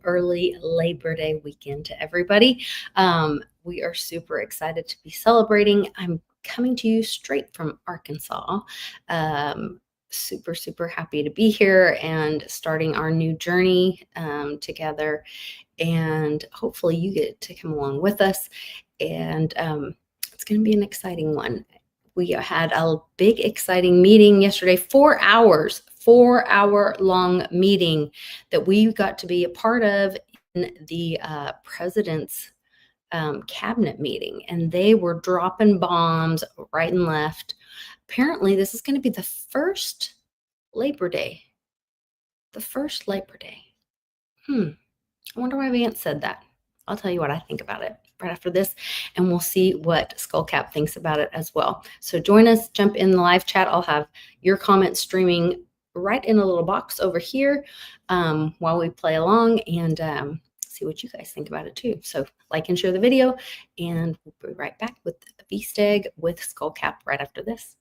early Labor Day weekend to everybody. We are super excited to be celebrating. I'm coming to you straight from Arkansas. Super, super happy to be here and starting our new journey together. And hopefully you get to come along with us. And it's going to be an exciting one. We had a big, exciting meeting yesterday, 4 hours, 4-hour-long meeting that we got to be a part of in the president's cabinet meeting. And they were dropping bombs right and left. Apparently, this is going to be the first Labor Day. The first Labor Day. I wonder why Vance said that. I'll tell you what I think about it right after this, and we'll see what Skullcap thinks about it as well. So join us, jump in the live chat. I'll have your comments streaming right in a little box over here while we play along and see what you guys think about it too. So like and share the video, and we'll be right back with V-Steg with Skullcap right after this.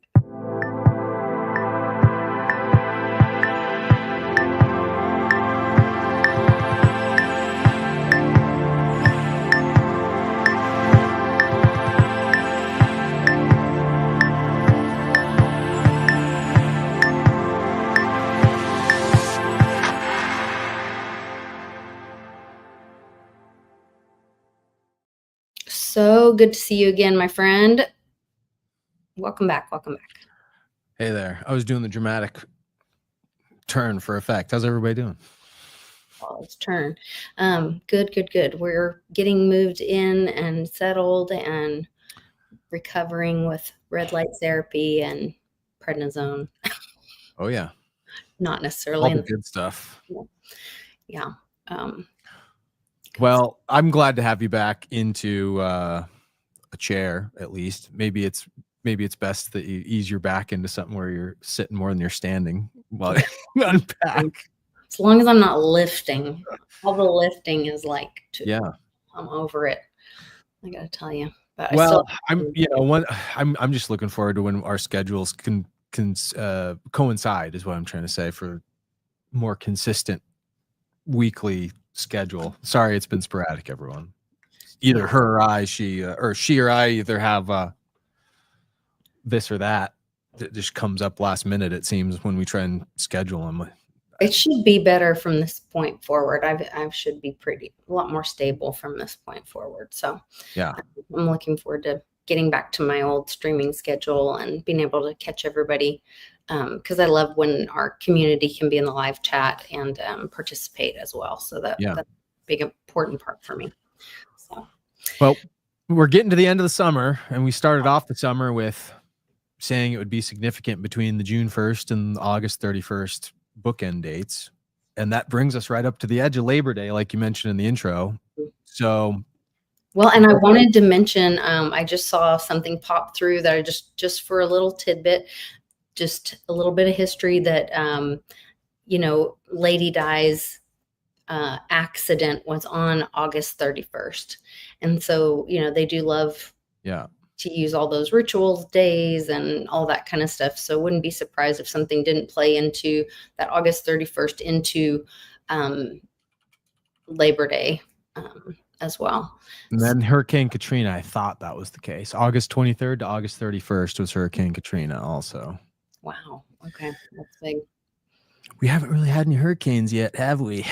So good to see you again, my friend. Welcome back. Welcome back. Hey there. I was doing the dramatic turn for effect. How's everybody doing? Well, it's turn. Good. We're getting moved in and settled and recovering with red light therapy and prednisone. Oh, yeah. Not necessarily. All the good stuff. Yeah. Well, I'm glad to have you back into a chair, at least. Maybe it's best that you ease your back into something where you're sitting more than you're standing while you unpack. As long as I'm not lifting. All the lifting is like, I'm over it. I gotta tell you. But well, I'm just looking forward to when our schedules can coincide, is what I'm trying to say, for more consistent weekly schedule. Sorry, it's been sporadic, everyone. Either her or I, she or I either have this or that just comes up last minute, it seems, when we try and schedule them. It should be better from this point forward. I should be a lot more stable from this point forward. So yeah, I'm looking forward to getting back to my old streaming schedule and being able to catch everybody. Because I love when our community can be in the live chat and participate as well. So that's a big, important part for me. So, well, we're getting to the end of the summer, and we started off the summer with saying it would be significant between the June 1st and August 31st bookend dates. And that brings us right up to the edge of Labor Day, like you mentioned in the intro. So, well, and I wanted to mention, I just saw something pop through that I just for a little tidbit, just a little bit of history that, Lady Di's accident was on August 31st. And so, they do love to use all those rituals days and all that kind of stuff. So wouldn't be surprised if something didn't play into that August 31st into Labor Day as well. And then Hurricane Katrina, I thought that was the case. August 23rd to August 31st was Hurricane Katrina also. Wow. Okay. That's big. We haven't really had any hurricanes yet, have we?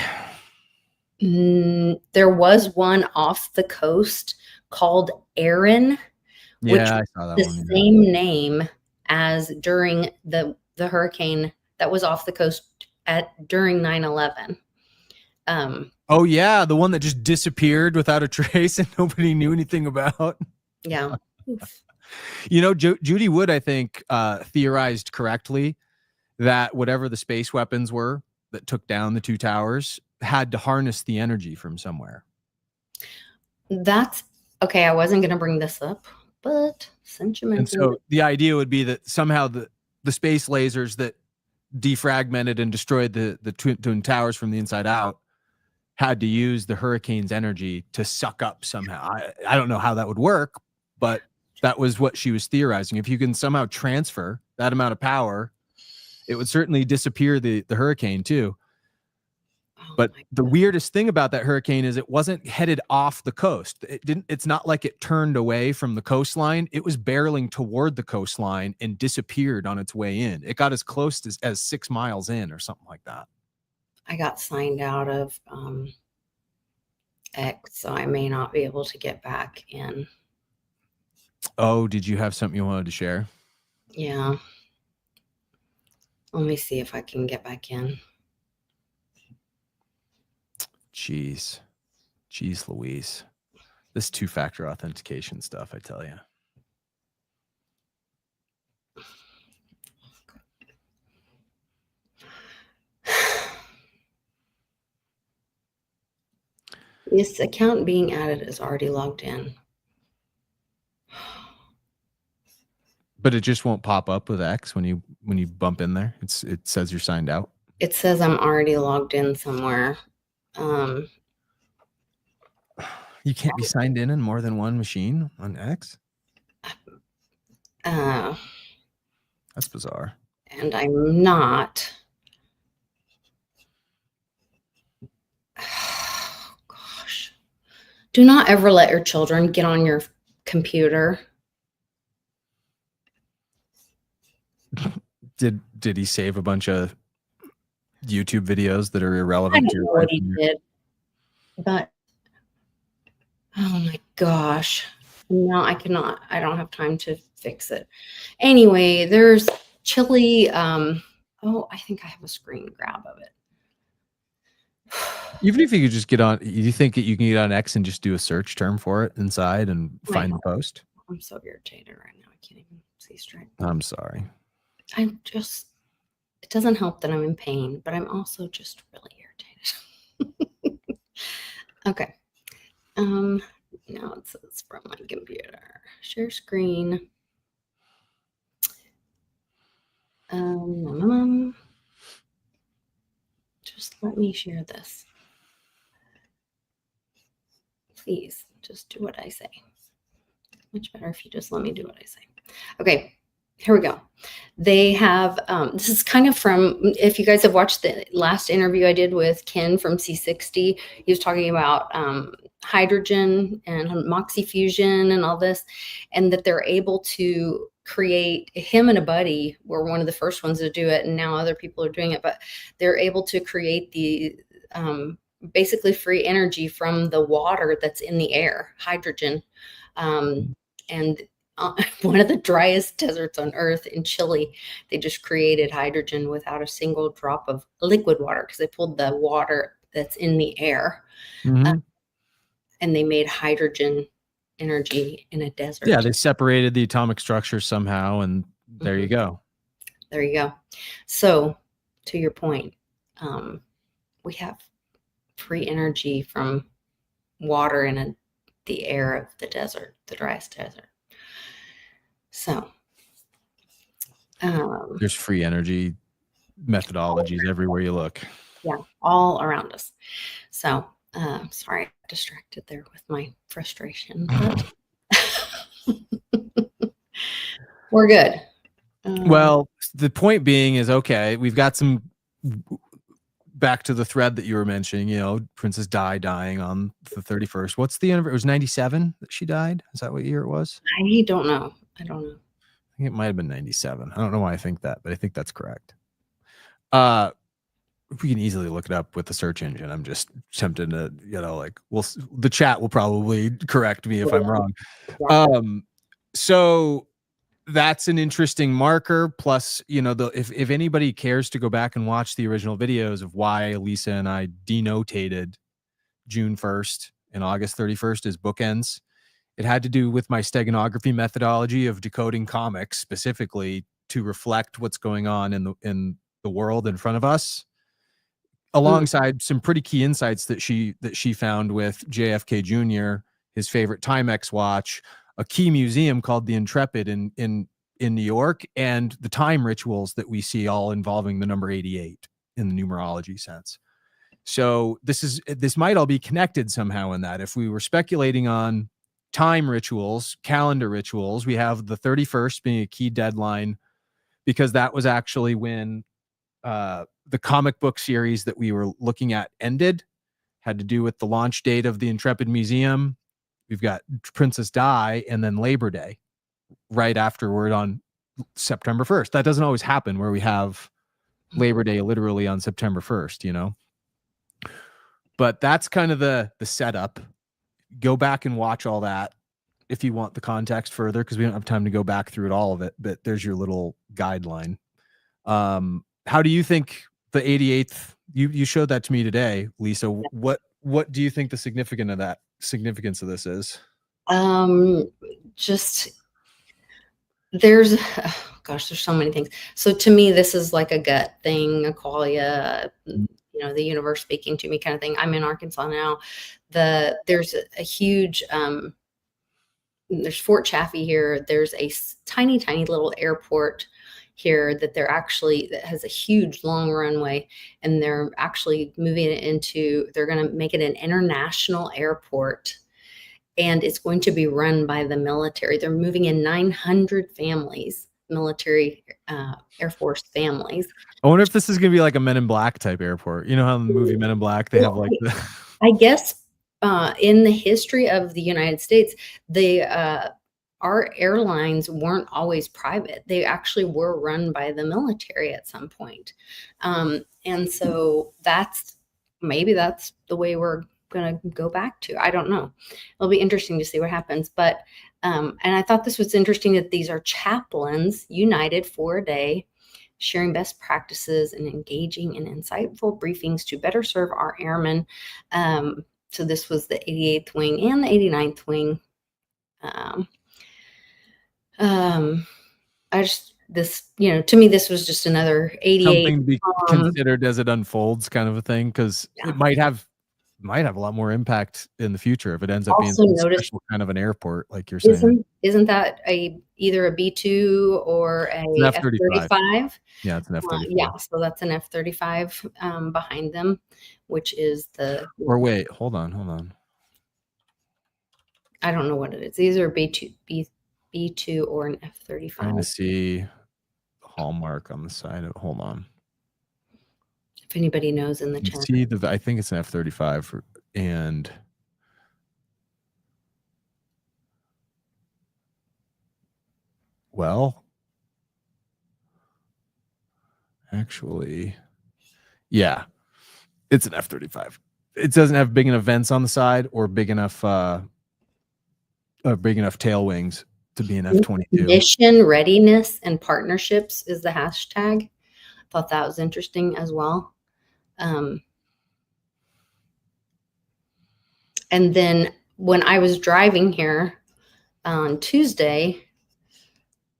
There was one off the coast called Erin, which I saw that the one. Same name as during the hurricane that was off the coast during 9/11. Oh yeah, the one that just disappeared without a trace and nobody knew anything about. Yeah. Judy Wood, I think, theorized correctly that whatever the space weapons were that took down the two towers had to harness the energy from somewhere. That's okay. I wasn't going to bring this up, but since you mentioned so the idea would be that somehow the space lasers that defragmented and destroyed the twin towers from the inside out had to use the hurricane's energy to suck up somehow. I don't know how that would work, but that was what she was theorizing. If you can somehow transfer that amount of power, it would certainly disappear the hurricane too. But the weirdest thing about that hurricane is it wasn't headed off the coast. It's not like it turned away from the coastline. It was barreling toward the coastline and disappeared on its way in. It got as close as 6 miles in or something like that. I got signed out of X, so I may not be able to get back in. Oh, did you have something you wanted to share? Yeah. Let me see if I can get back in. Jeez Louise. This 2-factor authentication stuff, I tell you. This account being added is already logged in. But it just won't pop up with X when you bump in there. It says you're signed out. It says I'm already logged in somewhere. You can't be signed in more than one machine on X? That's bizarre. And I'm not. Oh, gosh. Do not ever let your children get on your computer. Did he save a bunch of YouTube videos that are irrelevant to your life? He did, but oh my gosh, no, I cannot. I don't have time to fix it. Anyway, there's chili. Oh, I think I have a screen grab of it. Even if you could just get on, you think that you can get on X and just do a search term for it inside and find the post? I'm so irritated right now. I can't even see straight. I'm sorry. It doesn't help that I'm in pain, but I'm also just really irritated. Okay. Now it says from my computer. Share screen. Just let me share this. Please, just do what I say. Much better if you just let me do what I say. Okay. Here we go. They have, this is kind of from, if you guys have watched the last interview I did with Ken from C60, he was talking about hydrogen and moxie fusion and all this, and that they're able to create, him and a buddy were one of the first ones to do it, and now other people are doing it, but they're able to create the basically free energy from the water that's in the air, hydrogen. And one of the driest deserts on earth in Chile, they just created hydrogen without a single drop of liquid water because they pulled the water that's in the air. And they made hydrogen energy in a desert. Yeah, they separated the atomic structure somehow, and there you go. There you go. So to your point, we have free energy from water in the air of the desert, the driest desert. So there's free energy methodologies everywhere you look. Yeah, all around us. So sorry, I got distracted there with my frustration, but we're good. Well, the point being is, okay, we've got some, back to the thread that you were mentioning, you know, Princess Di dying on the 31st. What's the anniversary? It was 97 that she died? Is that what year it was? I don't know. I think it might have been 97. I don't know why I think that, but I think that's correct. We can easily look it up with the search engine. I'm just tempted to, you know, like, the chat will probably correct me if I'm wrong. So that's an interesting marker. Plus, you know, if anybody cares to go back and watch the original videos of why Lisa and I denotated June 1st and August 31st as bookends, it had to do with my steganography methodology of decoding comics specifically to reflect what's going on in the world in front of us, alongside some pretty key insights that she found with JFK Jr., his favorite Timex watch, a key museum called the Intrepid in New York, and the time rituals that we see all involving the number 88 in the numerology sense. So this might all be connected somehow in that. If we were speculating on time rituals, calendar rituals, we have the 31st being a key deadline because that was actually when the comic book series that we were looking at ended, had to do with the launch date of the Intrepid Museum. We've got Princess Di, and then Labor Day right afterward on September 1st. That doesn't always happen where we have Labor Day literally on September 1st, you know? But that's kind of the setup. Go back and watch all that if you want the context further, because we don't have time to go back through it, all of it, but there's your little guideline. How do you think the 88th, you showed that to me today, Lisa? What do you think the significance of this is? Just there's, oh gosh, there's so many things. So to me, this is like a gut thing, a qualia, you know, the universe speaking to me kind of thing. I'm in Arkansas now. There's a huge, there's Fort Chaffee here. There's a tiny, tiny little airport here that that has a huge long runway, and they're actually moving it into, they're going to make it an international airport, and it's going to be run by the military. They're moving in 900 families, military, Air Force families. I wonder if this is going to be like a Men in Black type airport. You know how in the movie Men in Black, they have like the... I guess in the history of the United States, our airlines weren't always private. They actually were run by the military at some point. And so maybe that's the way we're going to go back to. I don't know. It'll be interesting to see what happens. But, and I thought this was interesting that these are chaplains united for a day, sharing best practices and engaging in insightful briefings to better serve our airmen. So this was the 88th Wing and the 89th Wing. To me, this was just another 88. Something to be considered as it unfolds, kind of a thing, because it might have a lot more impact in the future if it ends up being some special kind of an airport, like you're saying. Isn't that either a B-2 or a F-35? Yeah, it's an F-35. Yeah, so that's an F-35 behind them, which is the... Or wait, hold on. I don't know what it is. These are B-2 or an F-35. Trying to see the hallmark on the side of it. Hold on. If anybody knows in the chat. See, I think it's an F-35, and well, actually, yeah, it's an F-35. It doesn't have big enough vents on the side or big enough tail wings to be an F-22. Mission readiness and partnerships is the hashtag. Thought that was interesting as well. And then when I was driving here on Tuesday,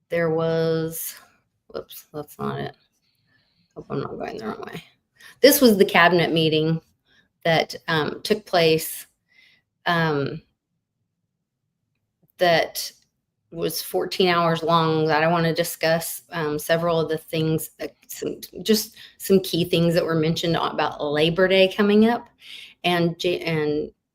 there was, whoops, that's not it. Hope I'm not going the wrong way. This was the cabinet meeting that took place, that was 14 hours long, that I want to discuss several of the things, some key things that were mentioned about Labor Day coming up, and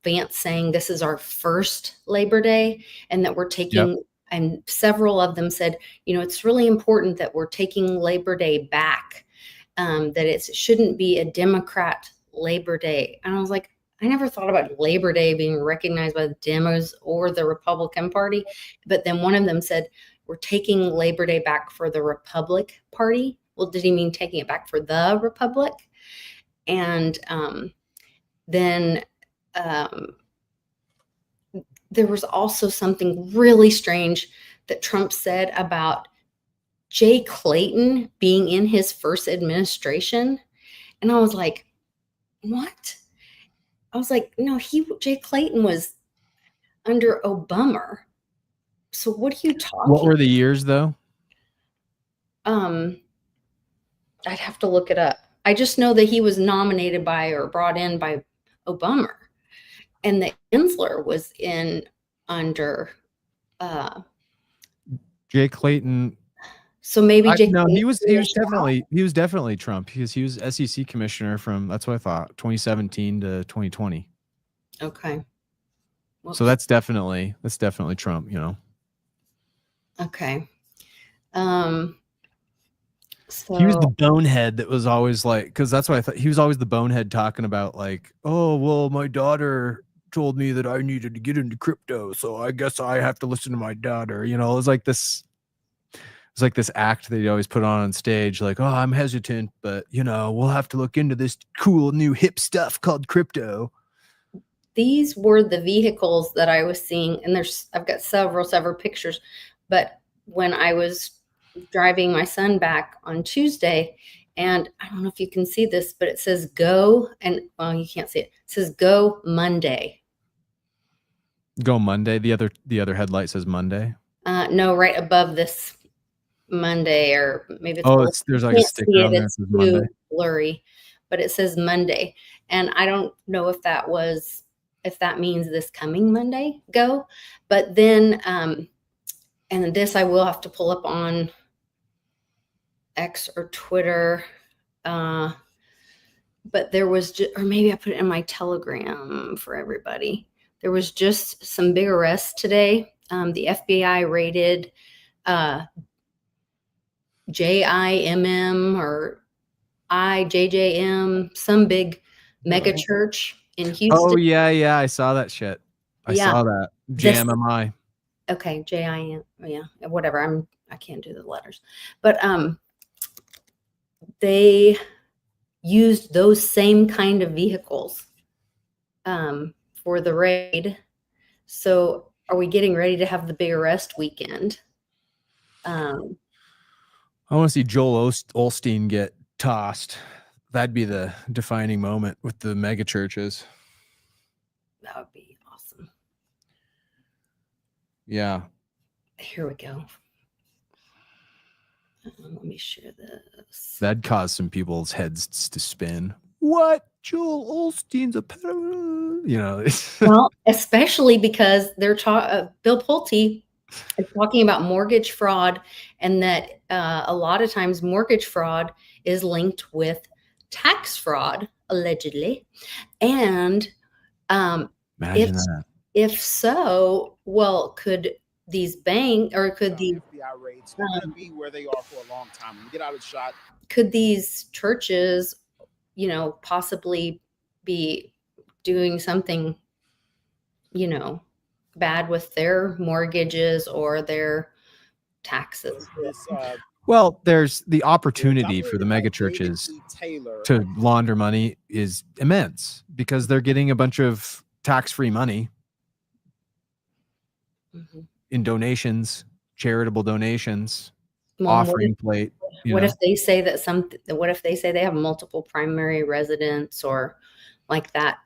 Vance saying this is our first Labor Day, and that we're taking, and several of them said, you know, it's really important that we're taking Labor Day back, that it shouldn't be a Democrat Labor Day. And I was like, I never thought about Labor Day being recognized by the Demos or the Republican Party. But then one of them said, we're taking Labor Day back for the Republic Party. Well, did he mean taking it back for the Republic? And then there was also something really strange that Trump said about Jay Clayton being in his first administration. And I was like, what? I was like, no, Jay Clayton was under Obama. So what are you talking? What were the years though? I'd have to look it up. I just know that he was nominated by or brought in by Obama, and that Gensler was under Jay Clayton. So maybe he was definitely Trump, because he was SEC commissioner from, that's what I thought, 2017 to 2020. Okay. Well, so that's definitely Trump, you know. Okay. He was the So bonehead that was always like, because that's what I thought. He was always the bonehead talking about like, oh, well, my daughter told me that I needed to get into crypto, so I guess I have to listen to my daughter. You know, it was like this. It's like this act that he always put on stage, like, oh, I'm hesitant, but you know, we'll have to look into this cool new hip stuff called crypto. these were the vehicles that I was seeing, and I've got several pictures, but when I was driving my son back on Tuesday, and I don't know if you can see this, but it says go, and well, you can't see it. It says go Monday. Go Monday. The other headlight says Monday. No, right above this Monday, or maybe it's Oh, below. there's You like a can't see sticker it, on there that it's says too Monday. blurry, but it says Monday. And I don't know if that means this coming Monday go, but then and this I will have to pull up on X or Twitter. But there was just, or maybe I put it in my Telegram for everybody. There was just some big arrests today. The FBI raided JIMM or IJJM, some big mega church in Oh Houston. yeah, I saw that shit. I Yeah, saw that. this JMMI. okay, JIM. Yeah, whatever. I can't do the letters, but they used those same kind of vehicles for the raid. So, are we getting ready to have the big arrest weekend? I want to see Joel Osteen get tossed. That'd be the defining moment with the mega churches. That would be awesome. Yeah. Here we go. Let me share this. That'd cause some people's heads to spin. What? Joel Osteen's a pedo? You know. Well, especially because they're Bill Pulte is talking about mortgage fraud, and that a lot of times mortgage fraud is linked with tax fraud, allegedly. And Imagine that. if so, well, could these FBI raids are going to be where they are for a long time. When we get out of the shot, could these churches, possibly be doing something, bad with their mortgages or their taxes? Well, there's the opportunity for the mega churches to launder money is immense because they're getting a bunch of tax-free money in donations, charitable donations, offering plate. What if they say they have multiple primary residents or like that?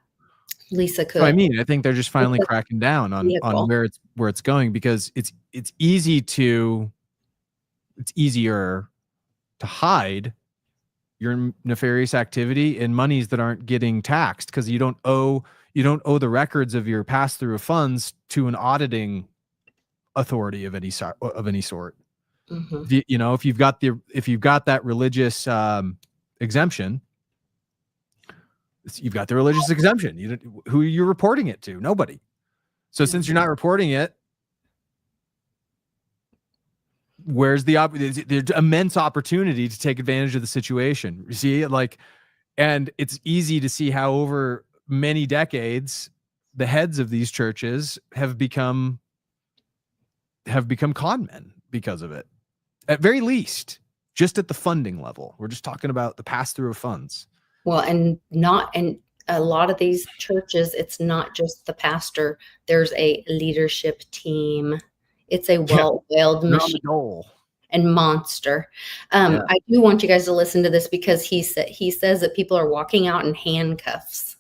Lisa could. So, I mean, I think they're just finally cracking down on where it's going, because it's easier to hide your nefarious activity in monies that aren't getting taxed, because you don't owe the records of your pass through of funds to an auditing authority of any sort. Mm-hmm. If you've got that religious exemption, you've got the religious exemption. Who are you reporting it to? Nobody. So since you're not reporting it, where's there's immense opportunity to take advantage of the situation. You see, and it's easy to see how over many decades, the heads of these churches have become con men because of it. At very least, just at the funding level. We're just talking about the pass through of funds. Well, and a lot of these churches, it's not just the pastor. There's a leadership team. It's a well-oiled machine and monster. I do want you guys to listen to this, because he says that people are walking out in handcuffs.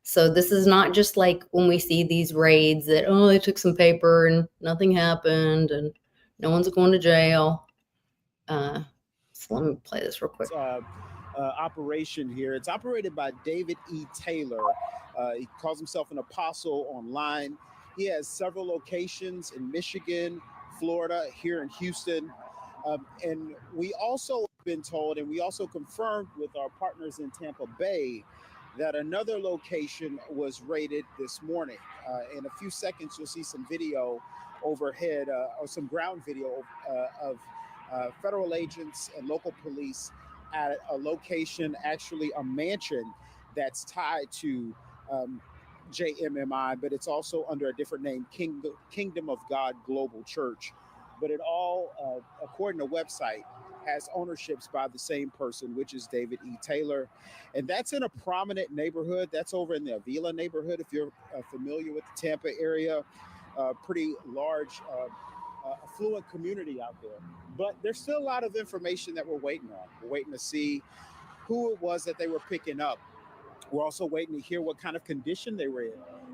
So this is not just like when we see these raids that, they took some paper and nothing happened and no one's going to jail. So let me play this real quick. Operation here. It's operated by David E. Taylor. He calls himself an apostle online. He has several locations in Michigan, Florida, here in Houston. And we also have been told, and we also confirmed with our partners in Tampa Bay, that another location was raided this morning. In a few seconds, you'll see some video overhead, or some ground video of federal agents and local police at a location, actually a mansion that's tied to JMMI, but it's also under a different name, Kingdom of God Global Church. But it all, according to the website, has ownerships by the same person, which is David E. Taylor. And that's in a prominent neighborhood. That's over in the Avila neighborhood, if you're familiar with the Tampa area. Pretty large, affluent community out there. But there's still a lot of information that we're waiting on. We're waiting to see who it was that they were picking up. We're also waiting to hear what kind of condition they were in.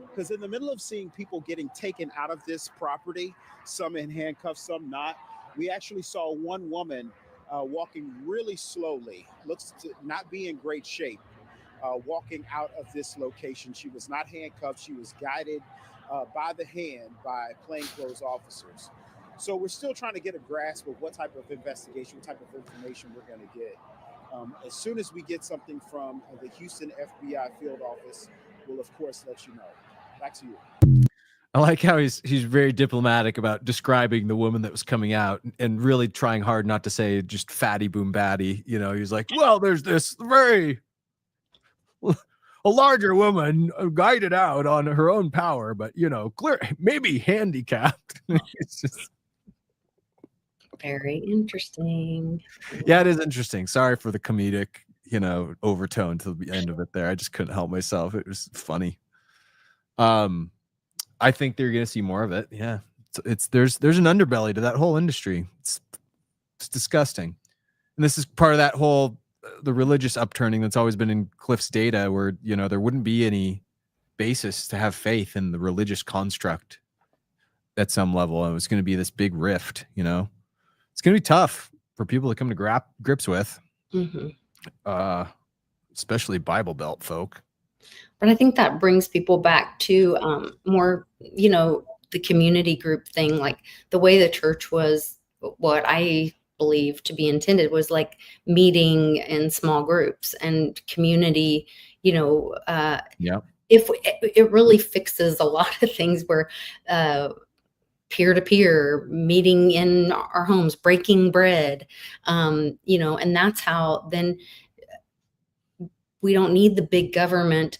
Because in the middle of seeing people getting taken out of this property, some in handcuffs, some not, we actually saw one woman walking really slowly, looks to not be in great shape, walking out of this location. She was not handcuffed. She was guided by the hand by plainclothes officers. So we're still trying to get a grasp of what type of investigation, what type of information we're going to get. As soon as we get something from the Houston FBI field office, we'll of course let you know. Back to you. I like how he's very diplomatic about describing the woman that was coming out and really trying hard not to say just fatty boom batty. You know, he's like, well, there's this a larger woman guided out on her own power, but you know, clear maybe handicapped. It's just very interesting. Yeah, it is interesting. Sorry for the comedic, you know, overtone to the end of it there. I just couldn't help myself. It was funny. I think they're gonna see more of it. Yeah, there's an underbelly to that whole industry. It's disgusting, and this is part of that whole the religious upturning that's always been in Cliff's data, where you know there wouldn't be any basis to have faith in the religious construct at some level, and it's going to be this big rift. You know, it's going to be tough for people to come to grips with, especially Bible Belt folk. But I think that brings people back to more, you know, the community group thing, like the way the church was, what I believe to be intended was like meeting in small groups and community, you know, if it really fixes a lot of things where peer-to-peer meeting in our homes, breaking bread, you know, and that's how then we don't need the big government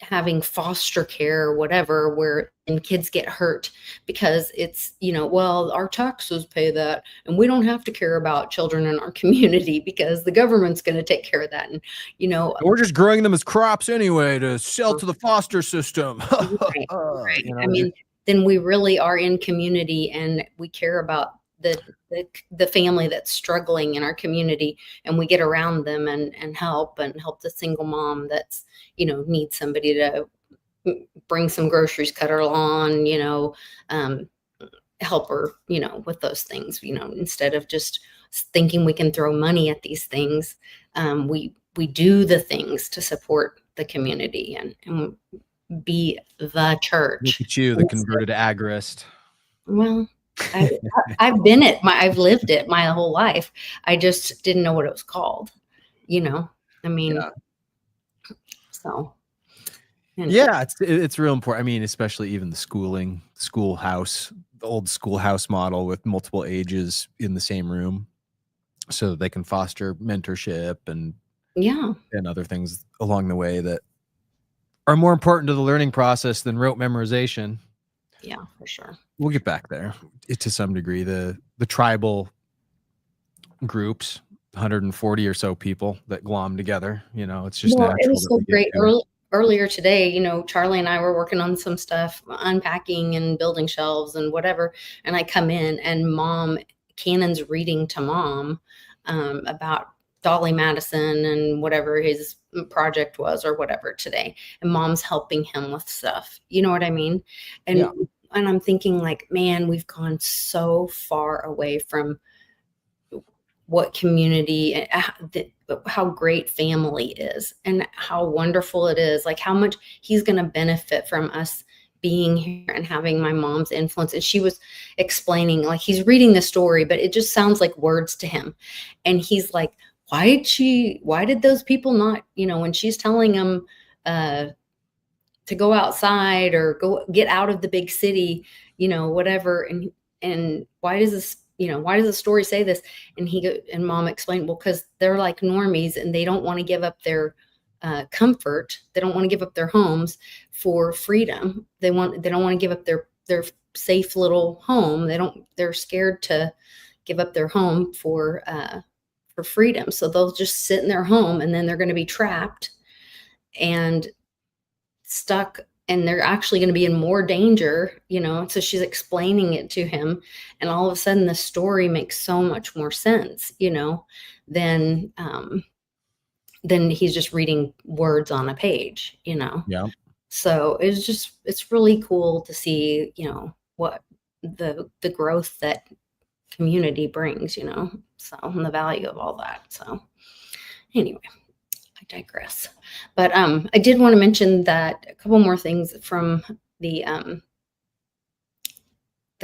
having foster care or whatever, where and kids get hurt because it's, you know, well, our taxes pay that and we don't have to care about children in our community because the government's going to take care of that. And, you know, we're just growing them as crops anyway to sell to the foster system. Right. You know, I mean, then we really are in community and we care about the family that's struggling in our community, and we get around them and help the single mom that's, you know, needs somebody to bring some groceries, cut her lawn, you know, help her, you know, with those things, you know, instead of just thinking we can throw money at these things. We do the things to support the community and be the church. Look at you, the converted agorist. Well, I've been it. I've lived it my whole life. I just didn't know what it was called. You know, I mean, so. Yeah, it's real important. I mean, especially even the schoolhouse, the old schoolhouse model with multiple ages in the same room, so that they can foster mentorship and other things along the way that are more important to the learning process than rote memorization. Yeah, for sure. We'll get back there to some degree. The tribal groups, 140 or so people that glom together, you know, it's just natural. It was so great. Earlier today, you know, Charlie and I were working on some stuff, unpacking and building shelves and whatever. And I come in and Cannon's reading to Mom about Dolly Madison and whatever his project was or whatever today. And Mom's helping him with stuff. You know what I mean? And and I'm thinking like, man, we've gone so far away from what community, how great family is and how wonderful it is, like how much he's going to benefit from us being here and having my mom's influence. And she was explaining, like, he's reading the story, but it just sounds like words to him. And he's like, why did those people not, you know, when she's telling him to go outside or go get out of the big city, you know, whatever. And why does this why does the story say this? And and Mom explained, well, because they're like normies and they don't want to give up their comfort. They don't want to give up their homes for freedom. They don't want to give up their safe little home. They're scared to give up their home for freedom. So they'll just sit in their home, and then they're going to be trapped and stuck, and they're actually going to be in more danger, So she's explaining it to him, and all of a sudden the story makes so much more sense, than he's just reading words on a page, Yeah. So it's really cool to see, what the growth that community brings, so, and the value of all that. So anyway, I digress. But I did want to mention that a couple more things from the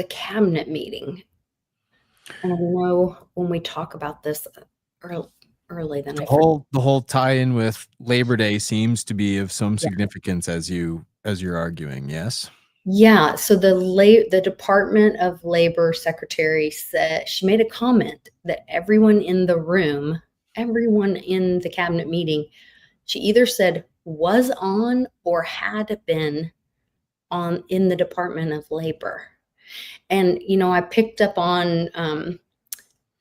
cabinet meeting. And I know when we talk about this early, then the whole tie-in with Labor Day seems to be of some significance as you're arguing. Yes. Yeah. So the Department of Labor secretary said, she made a comment that everyone in the room, everyone in the cabinet meeting, she either said was on or had been on in the Department of Labor. And, I picked up on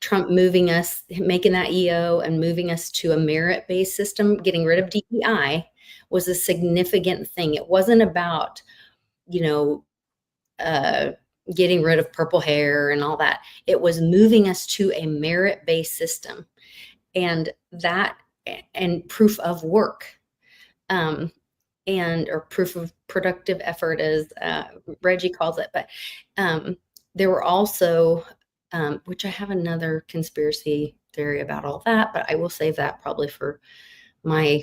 Trump making that EO and moving us to a merit-based system, getting rid of DEI was a significant thing. It wasn't about, getting rid of purple hair and all that. It was moving us to a merit-based system, and proof of work, or proof of productive effort, as Reggie calls it. But there were also, which I have another conspiracy theory about all that, but I will save that probably for my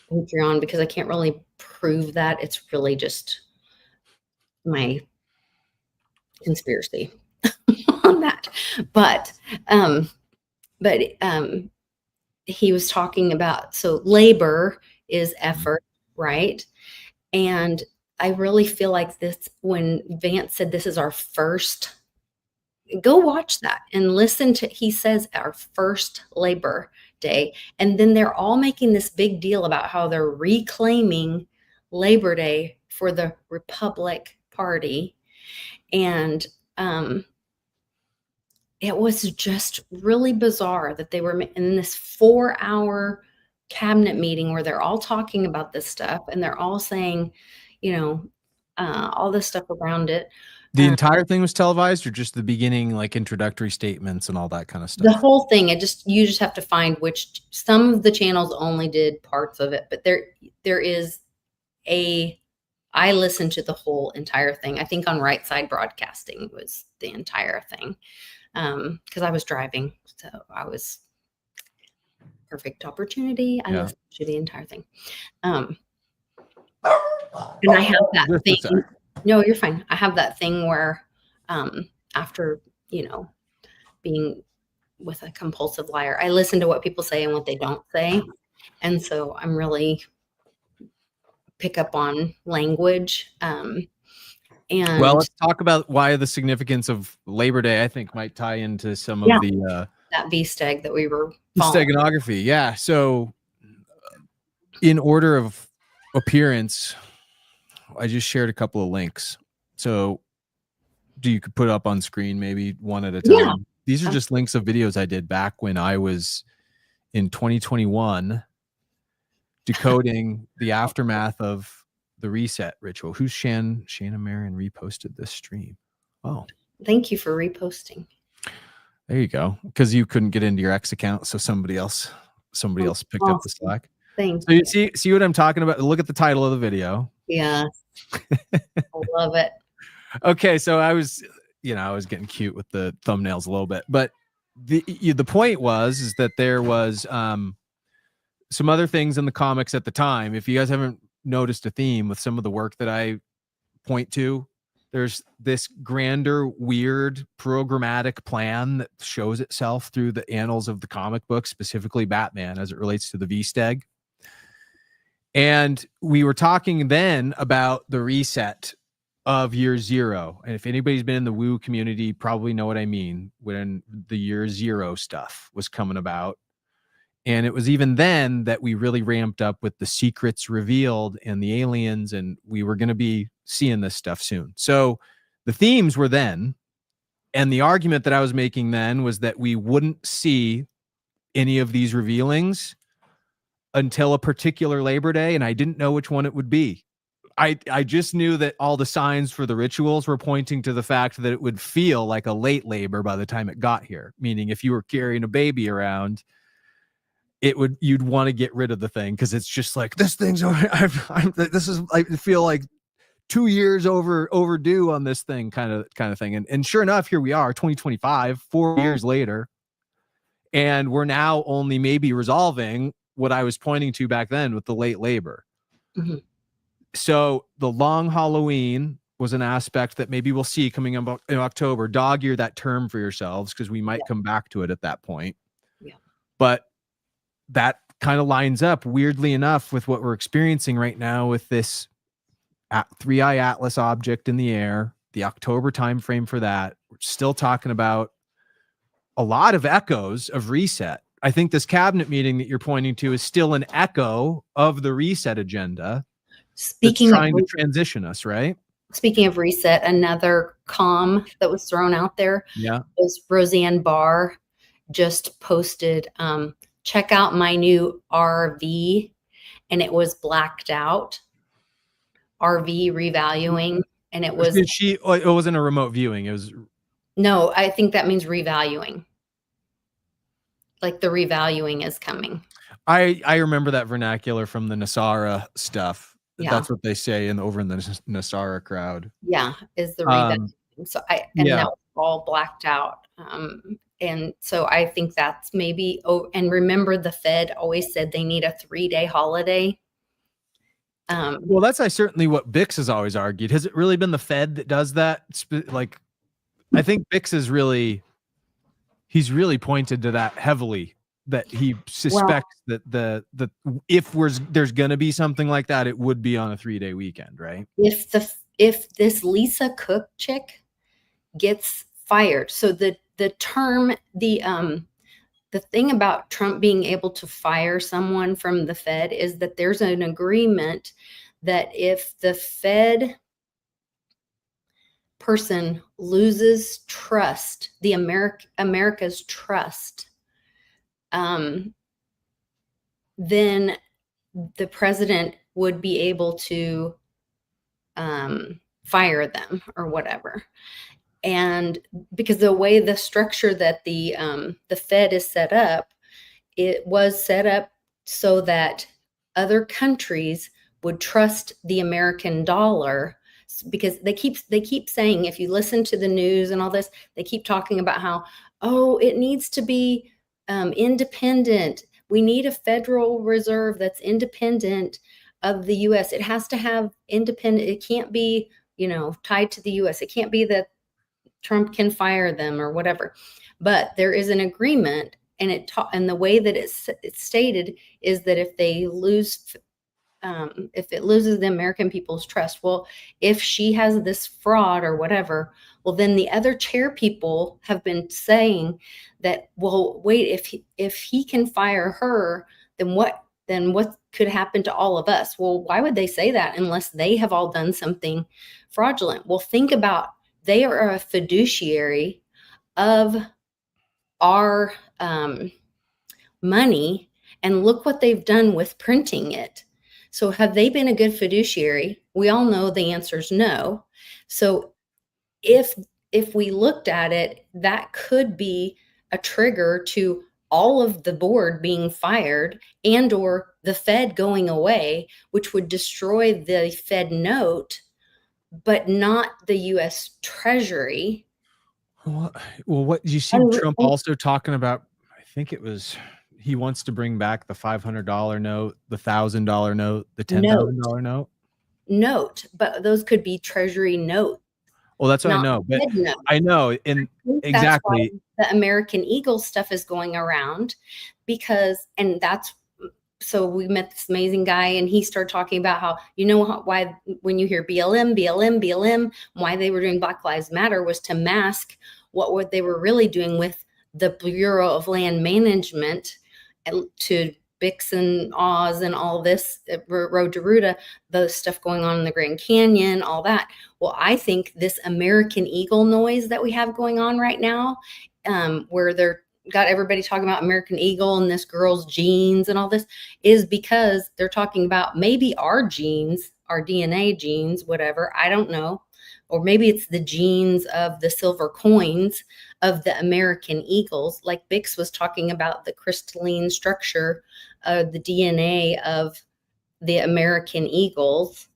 Patreon, because I can't really prove that. It's really just my conspiracy on that. But he was talking about, so labor is effort, right? And I really feel like this, when Vance said this is our first, go watch that and listen to, he says our first Labor Day. And then they're all making this big deal about how they're reclaiming Labor Day for the Republic Party. And it was just really bizarre that they were in this 4-hour cabinet meeting where they're all talking about this stuff, and they're all saying, all this stuff around it. The entire thing was televised, or just the beginning, like introductory statements and all that kind of stuff? The whole thing. You just have to find which. Some of the channels only did parts of it, but there is I listened to the whole entire thing. I think on Right Side Broadcasting was the entire thing, because I was driving, so I was perfect opportunity. I listened to the entire thing, and I have that thing. No, you're fine. I have that thing where, after being with a compulsive liar, I listen to what people say and what they don't say, and so I'm really pick up on language. And well, let's talk about why the significance of Labor Day, I think, might tie into some of the that V-Steg that we were Steganography. Yeah. So in order of appearance, I just shared a couple of links. So you could put up on screen, maybe one at a time. Yeah. These are just links of videos I did back when I was in 2021 decoding the aftermath of the reset ritual. Who's Shanna Marion reposted this stream? Oh, thank you for reposting. There you go. Because you couldn't get into your X account, so somebody else picked up the slack. Thanks. So you see what I'm talking about? Look at the title of the video. Yeah. I love it. Okay, so I was getting cute with the thumbnails a little bit, but the point is that there was some other things in the comics at the time. If you guys haven't noticed a theme with some of the work that I point to, there's this grander, weird programmatic plan that shows itself through the annals of the comic book, specifically Batman, as it relates to the V-Steg. And we were talking then about the reset of year zero. And if anybody's been in the woo community, probably know what I mean when the year zero stuff was coming about. And it was even then that we really ramped up with the secrets revealed and the aliens, and we were going to be seeing this stuff soon. So the themes were then, and the argument that I was making then was that we wouldn't see any of these revealings until a particular Labor Day, and I didn't know which one it would be. I just knew that all the signs for the rituals were pointing to the fact that it would feel like a late labor by the time it got here. Meaning if you were carrying a baby around, you'd want to get rid of the thing because it's just like, this thing's over. I feel like 2 years overdue on this thing kind of thing. And sure enough, here we are, 2025, 4 years later. And we're now only maybe resolving what I was pointing to back then with the late labor. Mm-hmm. So the long Halloween was an aspect that maybe we'll see coming up in October. Dog ear that term for yourselves because we might come back to it at that point. Yeah. But that kind of lines up weirdly enough with what we're experiencing right now with this 3-eye Atlas object in the air, the October timeframe for that. We're still talking about a lot of echoes of reset. I think this cabinet meeting that you're pointing to is still an echo of the reset agenda. Speaking trying to transition us, right? Speaking of reset, another comm that was thrown out there was Roseanne Barr just posted, check out my new RV, and it was blacked out. RV revaluing, and it was it wasn't a remote viewing. It was no, I think that means revaluing. Like the revaluing is coming. I remember that vernacular from the Nasara stuff. Yeah. That's what they say over in the Nasara crowd. Yeah, is the revaluing. So that was all blacked out. And so I think that's maybe. Oh, and remember, the Fed always said they need a 3-day holiday. Well, that's certainly what Bix has always argued. Has it really been the Fed that does that? Like, I think Bix is he's really pointed to that heavily, that he suspects that if there's going to be something like that, it would be on a 3-day weekend, right? If this Lisa Cook chick gets fired, so the term, the thing about Trump being able to fire someone from the Fed is that there's an agreement that if the Fed person loses trust, the America's trust, then the president would be able to fire them or whatever. And because the way the structure that the Fed is set up, it was set up so that other countries would trust the American dollar, because they keep saying, if you listen to the news and all this, they keep talking about how, it needs to be independent. We need a Federal Reserve that's independent of the U.S. It has to have independent. It can't be, tied to the U.S. It can't be that Trump can fire them or whatever. But there is an agreement, and the way that it's stated is that if they lose, if it loses the American people's trust, well, if she has this fraud or whatever, well, then the other chair people have been saying that, well, wait, if he can fire her, then what could happen to all of us? Well, why would they say that unless they have all done something fraudulent? Well, think about, they are a fiduciary of our money, and look what they've done with printing it. So have they been a good fiduciary? We all know the answer is no. So if we looked at it, that could be a trigger to all of the board being fired and or the Fed going away, which would destroy the Fed note, but not the U.S. Treasury. Well, what you see Trump also talking about, I think it was, he wants to bring back the $500 note, the $1,000 note, the $10,000 note. But those could be Treasury notes. Well, that's what I know, but I know, and exactly the American Eagle stuff is going around, and that's so we met this amazing guy, and he started talking about how, why when you hear BLM, why they were doing Black Lives Matter was to mask what they were really doing with the Bureau of Land Management, and to Bix and Oz and all this, Road to Ruta, the stuff going on in the Grand Canyon, all that. Well, I think this American Eagle noise that we have going on right now, where they're got everybody talking about American Eagle and this girl's genes and all this, is because they're talking about maybe our genes, our DNA genes, whatever, I don't know. Or maybe it's the genes of the silver coins of the American eagles. Like Bix was talking about the crystalline structure of the DNA of the American eagles.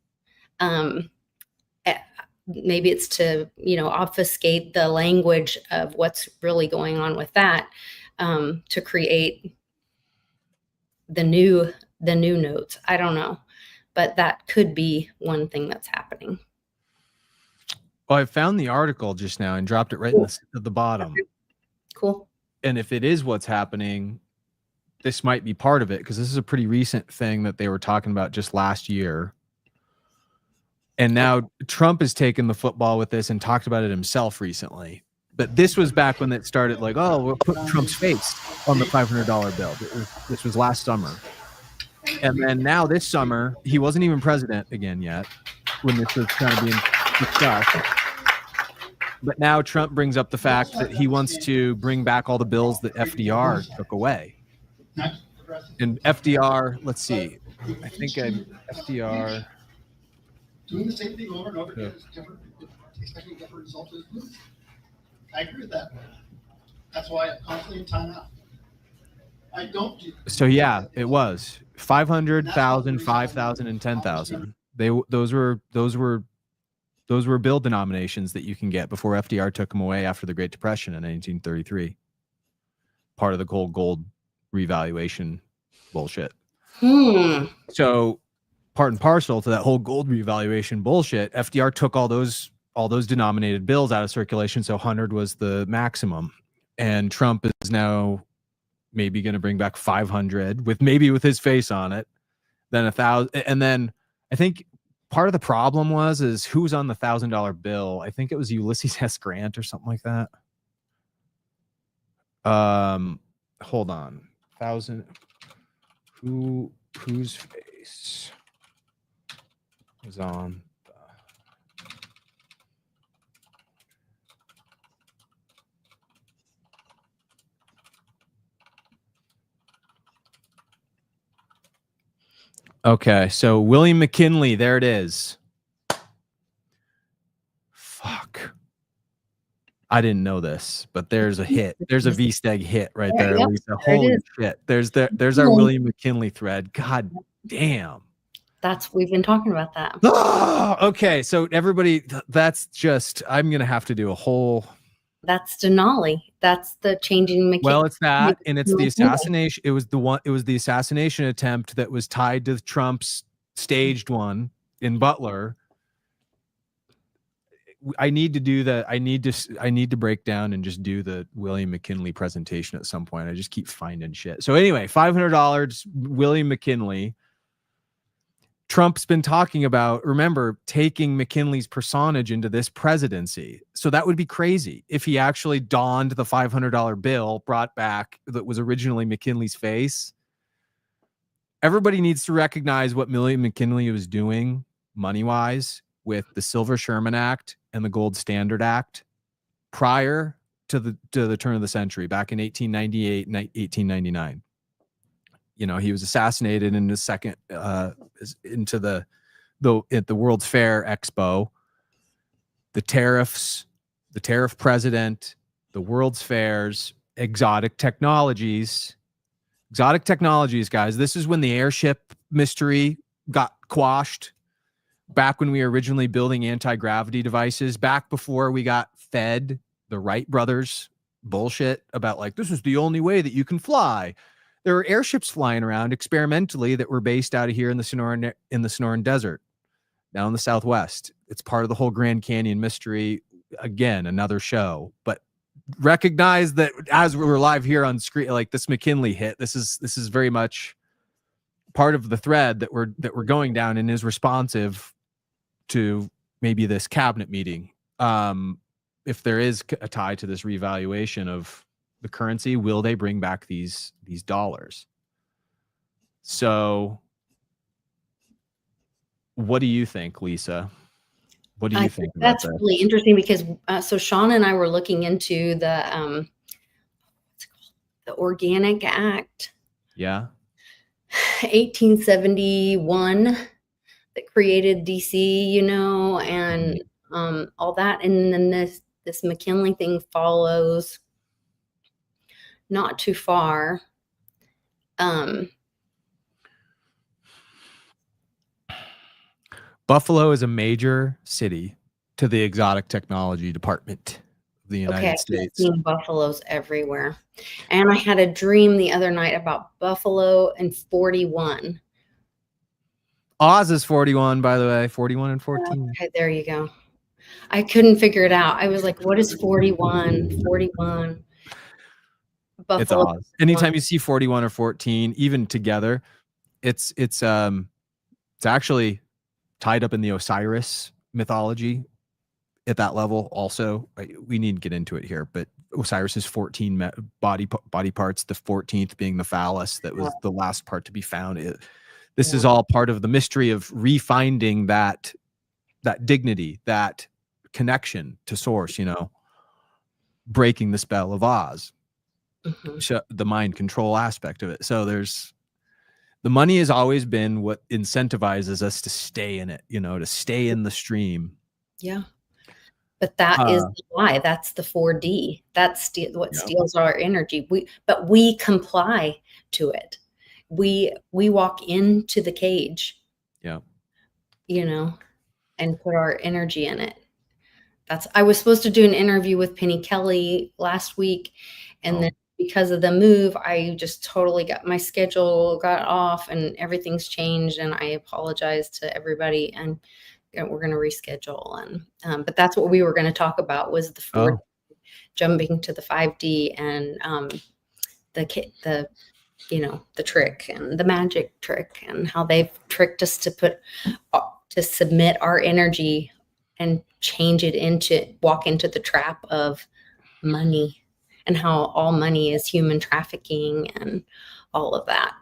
Maybe it's to, obfuscate the language of what's really going on with that, to create the new notes. I don't know, but that could be one thing that's happening. Well, I found the article just now and dropped it right at the bottom. Cool. And if it is what's happening, this might be part of it, because this is a pretty recent thing that they were talking about just last year. And now Trump has taken the football with this and talked about it himself recently. But this was back when it started, like, oh, we'll put Trump's face on the $500 bill. This was last summer. And then now this summer, he wasn't even president again yet when this was kind of being discussed. But now Trump brings up the fact that he wants to bring back all the bills that FDR took away. And FDR, let's see, I think FDR. Doing the same thing over and over again is different, expecting different results is good. I agree with that. That's why I'm constantly in timeout. I don't do. So yeah, it was 500,000, 5,000, and 10,000. Those were bill denominations that you can get before FDR took them away after the Great Depression in 1933. Part of the gold revaluation bullshit. So part and parcel to that whole gold revaluation bullshit, FDR took all those denominated bills out of circulation, so 100 was the maximum. And Trump is now maybe going to bring back 500 with his face on it, then 1,000, and then I think part of the problem is who was on the $1,000 bill. I think it was Ulysses S. Grant or something like that. Hold on, 1,000. Whose face was on? Okay, so William McKinley, there it is. Fuck. I didn't know this, but there's a hit. There's a VSTEG hit right there, Yep, Lisa. Holy shit. There's our William McKinley thread. God damn. We've been talking about that. Okay, so everybody, that's just, I'm going to have to do a whole... That's Denali. That's the changing McKinley. Well, it's that, and it's the assassination. It was the assassination attempt that was tied to Trump's staged one in Butler. I need to do that. I need to break down and just do the William McKinley presentation at some point. I just keep finding shit. So anyway, $500, William McKinley. Trump's been talking about, remember, taking McKinley's personage into this presidency. So that would be crazy if he actually donned the $500 bill brought back that was originally McKinley's face. Everybody needs to recognize what William McKinley was doing money-wise with the Silver Sherman Act and the Gold Standard Act prior to the turn of the century, back in 1898 and 1899. You know, he was assassinated in the second into the at the World's Fair Expo. The tariffs, the tariff president, the World's Fairs, exotic technologies, guys. This is when the airship mystery got quashed. Back when we were originally building anti-gravity devices, back before we got fed the Wright brothers bullshit about, like, this is the only way that you can fly. There were airships flying around experimentally that were based out of here in the Sonoran Desert, down in the Southwest. It's part of the whole Grand Canyon mystery. Again, another show, but recognize that as we're live here on screen, like this McKinley hit, this is very much part of the thread that we're going down and is responsive to maybe this cabinet meeting. If there is a tie to this revaluation of the currency, will they bring back these dollars? So what do you think, Lisa? What do you think about that's that? really interesting because so Sean and I were looking into the Organic Act, Yeah. 1871, that created DC, you know, and all that, and then this McKinley thing follows not too far. Buffalo is a major city to the exotic technology department of the United I've States. seen buffaloes everywhere. And I had a dream the other night about buffalo and 41. Oz is 41, by the way, 41 and 14. Okay, there you go. I couldn't figure it out. I was like, what is 41? 41. Buffalo. It's Oz. Anytime you see 41 or 14, even together, it's actually tied up in the Osiris mythology at that level. Also, we need to get into it here, but Osiris is 14 body parts, the 14th being the phallus that was the last part to be found. This is all part of the mystery of refinding that dignity, that connection to source, you know, breaking the spell of Oz, the mind control aspect of it. So the money has always been what incentivizes us to stay in it, you know, to stay in the stream. Yeah. But that is the lie. That's the 4D. That's what steals our energy. But we comply to it. We walk into the cage. Yeah. You know, and put our energy in it. I was supposed to do an interview with Penny Kelly last week, and then because of the move, I just totally got my schedule got off and everything's changed, and I apologize to everybody, and we're going to reschedule. And but that's what we were going to talk about was the 4D, jumping to the 5D, and the you know, the trick and the magic trick, and how they've tricked us to submit our energy and change it walk into the trap of money, and how all money is human trafficking and all of that.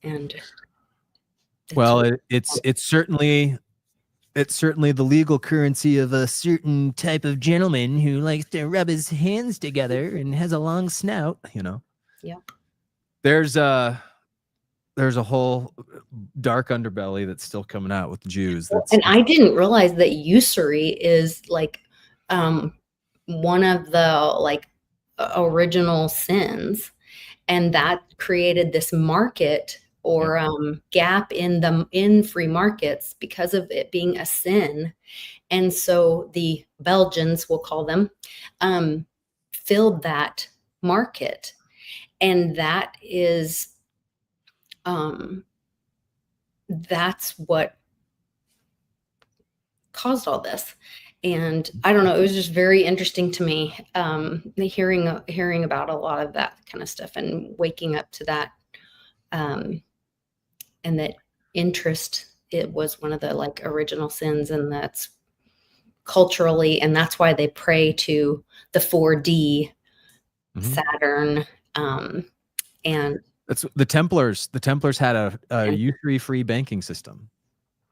And it's certainly the legal currency of a certain type of gentleman who likes to rub his hands together and has a long snout, you know. Yeah. There's a whole dark underbelly that's still coming out with the Jews. And I didn't realize that usury is like one of the original sins, and that created this market or gap in free markets because of it being a sin. And so the Belgians, we'll call them, filled that market, and that is that's what caused all this. And I don't know, it was just very interesting to me, hearing about a lot of that kind of stuff and waking up to that, and that interest, it was one of the original sins, and that's culturally, and that's why they pray to the 4D, Saturn, and that's the Templars. The Templars had a usury-free banking system.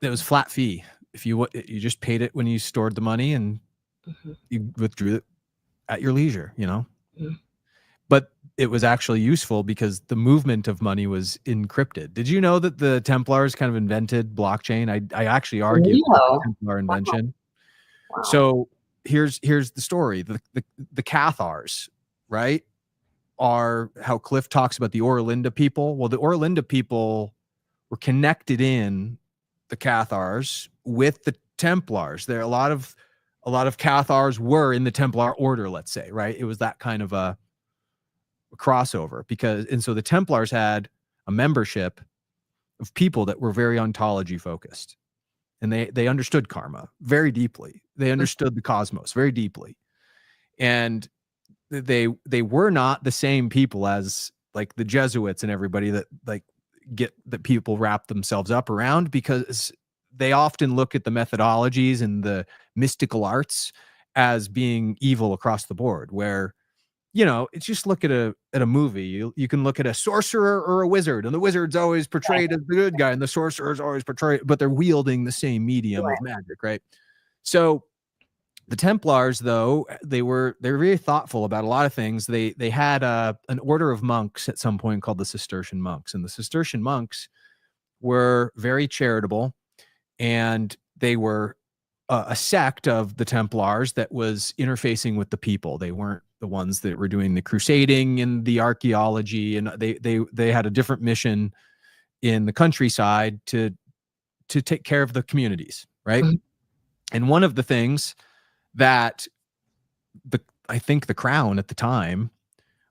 It was flat fee. If you just paid it when you stored the money, and you withdrew it at your leisure, you know. But it was actually useful because the movement of money was encrypted. Did you know that the Templars kind of invented blockchain? I actually argued the Templar invention. Wow. So here's the story. The Cathars, right, are how Cliff talks about the Orlinda people. Well, the Orlinda people were connected in the Cathars with the Templars. There are a lot of Cathars were in the Templar order, let's say, right? It was that kind of a crossover, and so the Templars had a membership of people that were very ontology focused, and they understood karma very deeply. They understood the cosmos very deeply, and they were not the same people as the Jesuits and everybody that get that people wrap themselves up around, because they often look at the methodologies and the mystical arts as being evil across the board, where, you know, it's just look at a movie. You can look at a sorcerer or a wizard, and the wizard's always portrayed as the good guy, and the sorcerer is always portrayed, but they're wielding the same medium of magic, right? So the Templars, though, they're very thoughtful about a lot of things. They had an order of monks at some point called the Cistercian monks, and the Cistercian monks were very charitable, and they were a sect of the Templars that was interfacing with the people. They weren't the ones that were doing the crusading and the archaeology, and they had a different mission in the countryside to take care of the communities, right? Mm-hmm. And one of the things that I think the crown at the time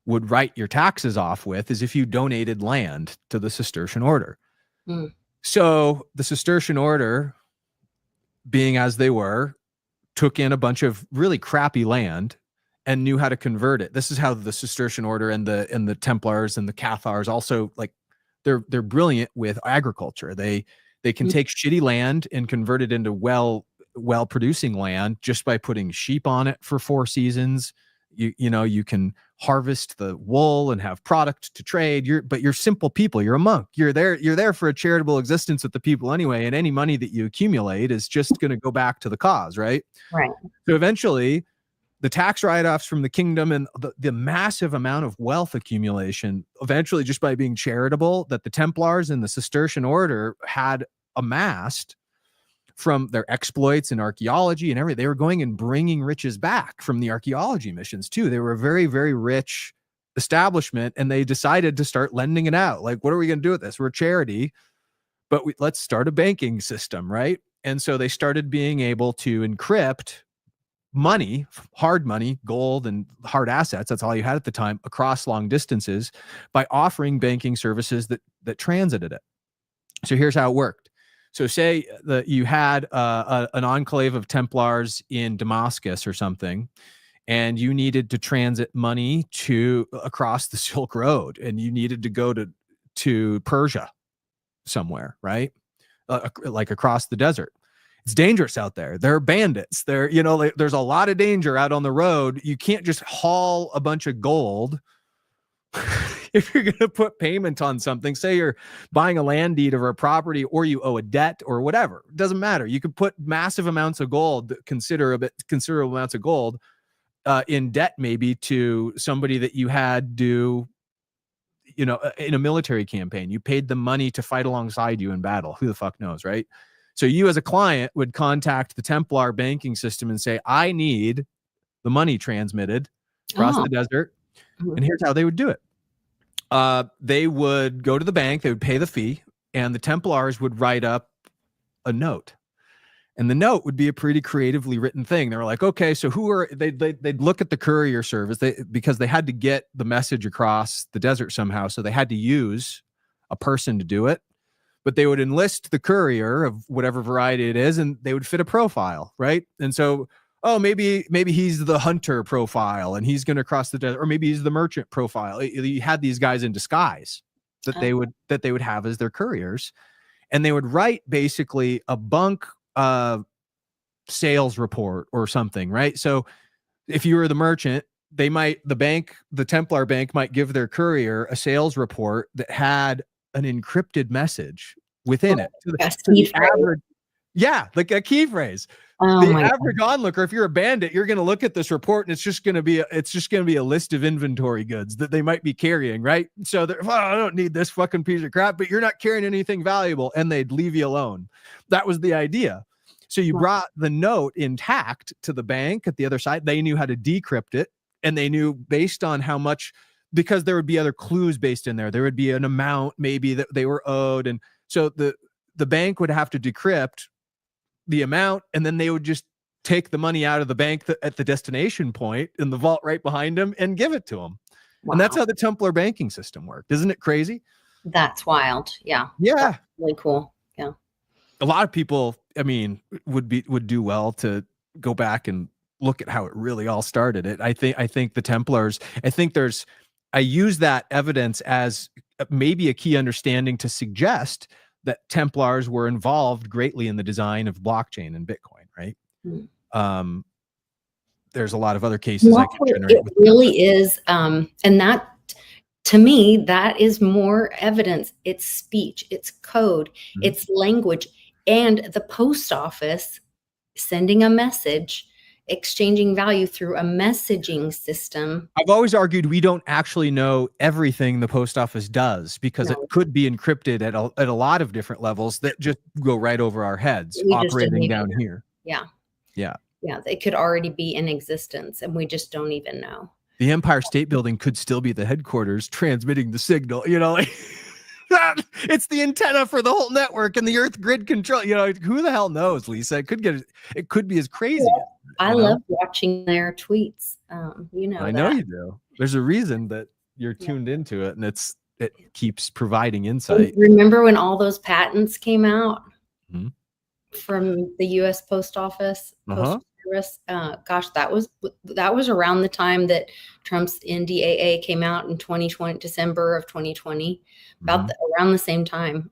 would write your taxes off with is if you donated land to the Cistercian order. Mm. So the Cistercian order, being as they were, took in a bunch of really crappy land and knew how to convert it. This is how the Cistercian order and the Templars and the Cathars also, like, they're brilliant with agriculture. They can take shitty land and convert it into well producing land just by putting sheep on it for 4 seasons. You know, you can harvest the wool and have product to trade. But you're simple people. You're a monk. You're there for a charitable existence with the people anyway. And any money that you accumulate is just going to go back to the cause, right? Right. So eventually, the tax write-offs from the kingdom and the massive amount of wealth accumulation, eventually, just by being charitable, that the Templars and the Cistercian order had amassed from their exploits in archaeology and everything. They were going and bringing riches back from the archaeology missions too. They were a very, very rich establishment, and they decided to start lending it out. Like, what are we going to do with this? We're a charity, but let's start a banking system, right? And so they started being able to encrypt money, hard money, gold and hard assets, that's all you had at the time, across long distances by offering banking services that transited it. So here's how it worked. So say that you had an enclave of Templars in Damascus or something, and you needed to transit money across the Silk Road, and you needed to go to Persia somewhere, right? Like across the desert. It's dangerous out there. There are bandits. There's a lot of danger out on the road. You can't just haul a bunch of gold. If you're going to put payment on something, say you're buying a land deed of a property, or you owe a debt or whatever, it doesn't matter. You could put massive amounts of gold, considerable amounts of gold in debt, maybe to somebody that you had do, in a military campaign. You paid them money to fight alongside you in battle. Who the fuck knows, right? So you as a client would contact the Templar banking system and say, I need the money transmitted across the desert. And here's how they would do it. They would go to the bank, they would pay the fee, and the Templars would write up a note. And the note would be a pretty creatively written thing. They were like, okay, so they'd look at the courier service because they had to get the message across the desert somehow. So they had to use a person to do it. But they would enlist the courier of whatever variety it is, and they would fit a profile, right? And so, maybe he's the hunter profile, and he's going to cross the desert, or maybe he's the merchant profile. You had these guys in disguise that they would have as their couriers, and they would write basically a bunk sales report or something, right? So if you were the merchant, the Templar bank might give their courier a sales report that had an encrypted message within it. Like a key phrase. The average onlooker, if you're a bandit, you're going to look at this report, and it's just going to be a list of inventory goods that they might be carrying, right? So I don't need this fucking piece of crap, but you're not carrying anything valuable, and they'd leave you alone. That was the idea. So you brought the note intact to the bank at the other side. They knew how to decrypt it, and they knew based on how much, because there would be other clues based in there. There would be an amount maybe that they were owed. And so the bank would have to decrypt the amount, and then they would just take the money out of the bank at the destination point in the vault right behind them and give it to them. Wow. And that's how the Templar banking system worked. Isn't it crazy? That's wild. Yeah. Yeah. That's really cool. Yeah. A lot of people, would do well to go back and look at how it really all started. I think the Templars, I use that evidence as maybe a key understanding to suggest that Templars were involved greatly in the design of blockchain and Bitcoin, right? There's a lot of other cases I can generate. It really is. And that, to me, that is more evidence. It's speech, it's code, it's language, and the post office sending a message, exchanging value through a messaging system. I've always argued we don't actually know everything the post office does, because it could be encrypted at a lot of different levels that just go right over our heads, operating down here. Yeah. Yeah. Yeah. It could already be in existence and we just don't even know. The Empire State Building could still be the headquarters transmitting the signal, you know, like it's the antenna for the whole network and the Earth grid control. You know, who the hell knows, Lisa? It could be as crazy. I love watching their tweets. You know, I know you do. There's a reason that you're tuned into it, and it keeps providing insight. Remember when all those patents came out from the U.S. Post Office? Postal Service? Gosh, that was around the time that Trump's NDAA came out in 2020, December of 2020. Around the same time,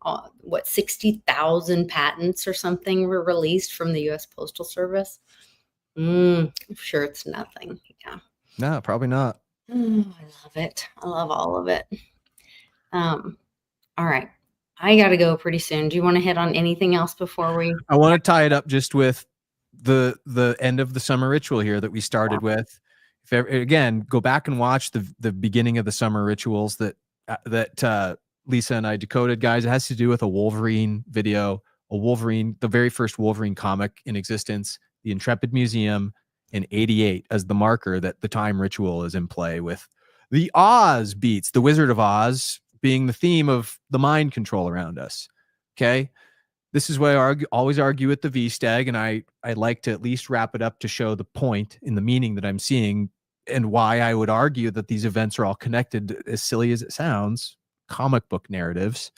60,000 patents or something were released from the U.S. Postal Service. I'm sure it's nothing. Yeah. No, probably not. I love it. I love all of it. All right. I got to go pretty soon. Do you want to hit on anything else before we? I want to tie it up just with the end of the summer ritual here that we started with. Again, go back and watch the beginning of the summer rituals that Lisa and I decoded, guys. It has to do with a Wolverine video, the very first Wolverine comic in existence, the Intrepid Museum in '88 as the marker that the time ritual is in play, with the Oz beats, the Wizard of Oz being the theme of the mind control around us. Okay. This is why I always argue with the V-Stag, and I like to at least wrap it up to show the point in the meaning that I'm seeing, and why I would argue that these events are all connected, as silly as it sounds, comic book narratives.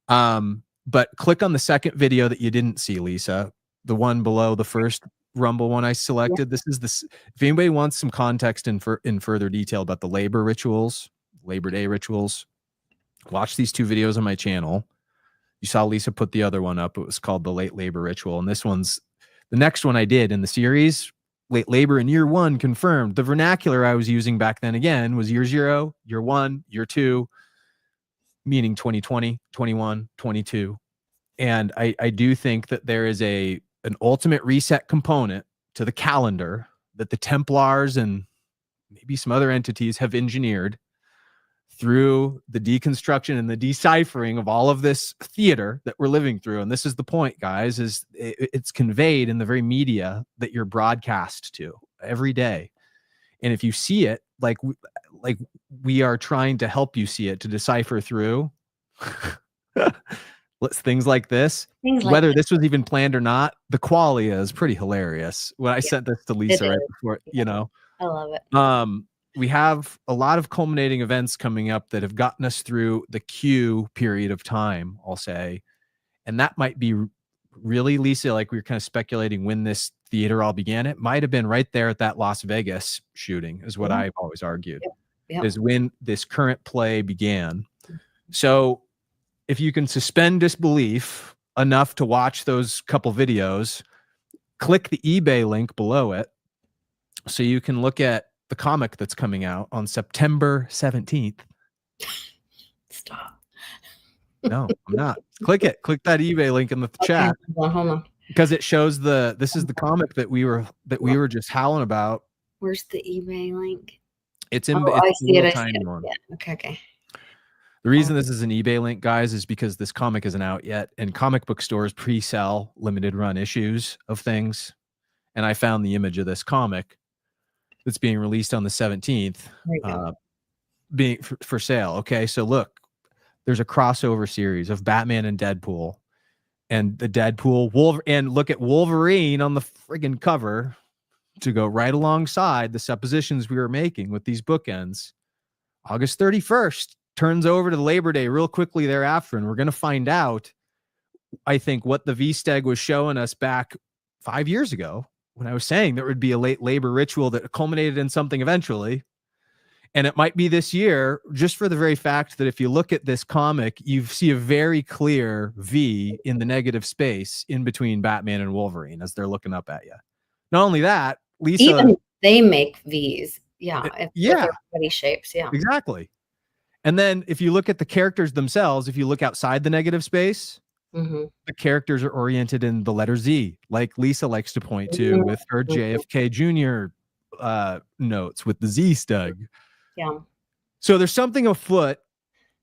But click on the second video that you didn't see, Lisa, the one below the first Rumble one I selected. This is this. If anybody wants some context in further detail about the Labor Day rituals, watch these two videos on my channel. You saw Lisa put the other one up. It was called the Late Labor Ritual. And this one's the next one I did in the series. Late Labor in year 1 confirmed. The vernacular I was using back then, again, was year 0, year 1, year 2, meaning 2020, 21, 22. And I do think that there is an ultimate reset component to the calendar that the Templars and maybe some other entities have engineered through the deconstruction and the deciphering of all of this theater that we're living through. And this is the point, guys, is it's conveyed in the very media that you're broadcast to every day. And if you see it, like we are trying to help you see it, to decipher through things like this, whether this was even planned or not. The qualia is pretty hilarious. When I sent this to Lisa right before, I love it. We have a lot of culminating events coming up that have gotten us through the Q period of time, I'll say. And that might be really, Lisa, like we were kind of speculating when this theater all began. It might have been right there at that Las Vegas shooting, is what I've always argued, is when this current play began. So if you can suspend disbelief enough to watch those couple videos, click the eBay link below it so you can look at the comic that's coming out on September 17th. Stop. No, I'm not. Click it. Click that eBay link in the chat. Hold on. Because it shows this is the comic that we were just howling about. Where's the eBay link? It's in I see it. tiny one. Yeah. Okay. The reason this is an eBay link, guys, is because this comic isn't out yet, and comic book stores pre-sell limited run issues of things. And I found the image of this comic that's being released on the 17th, being for sale. Okay, so look, there's a crossover series of Batman and Deadpool, and the Deadpool and look at Wolverine on the friggin' cover to go right alongside the suppositions we were making with these bookends. August 31st turns over to Labor Day real quickly thereafter, and we're going to find out, I think, what the V-Stag was showing us back 5 years ago, when I was saying there would be a late labor ritual that culminated in something eventually. And it might be this year, just for the very fact that if you look at this comic, you see a very clear V in the negative space in between Batman and Wolverine as they're looking up at you. Not only that, Lisa. Even they make V's. Yeah. With their body shapes. Yeah. Exactly. And then if you look at the characters themselves, if you look outside the negative space, the characters are oriented in the letter Z, like Lisa likes to point to with her JFK Jr. Notes with the Z stug. Yeah. So there's something afoot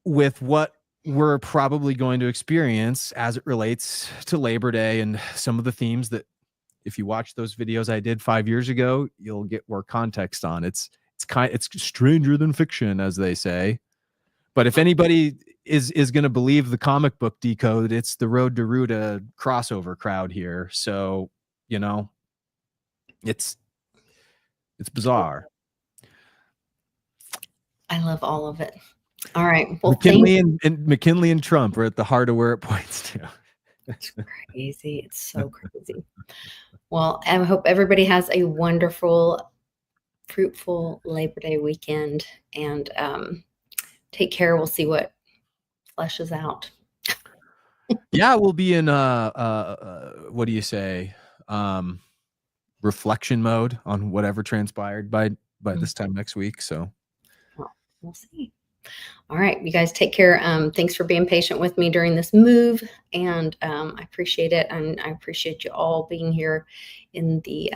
with what we're probably going to experience as it relates to Labor Day and some of the themes that, if you watch those videos I did 5 years ago, you'll get more context on. It's stranger than fiction, as they say. But if anybody is going to believe the comic book decode, it's the Road to Ruta crossover crowd here. So, you know, it's bizarre. I love all of it. All right. Well, McKinley and Trump are at the heart of where it points to. It's crazy. It's so crazy. Well, I hope everybody has a wonderful, fruitful Labor Day weekend, and take care. We'll see what fleshes out. Yeah, we'll be in what do you say? Reflection mode on whatever transpired by this time next week. So we'll see. All right, you guys take care. Thanks for being patient with me during this move, and I appreciate it, and I appreciate you all being here in the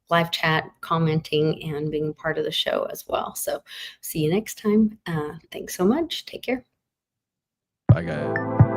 live chat, commenting, and being part of the show as well. So see you next time. Thanks so much. Take care. Bye, guys.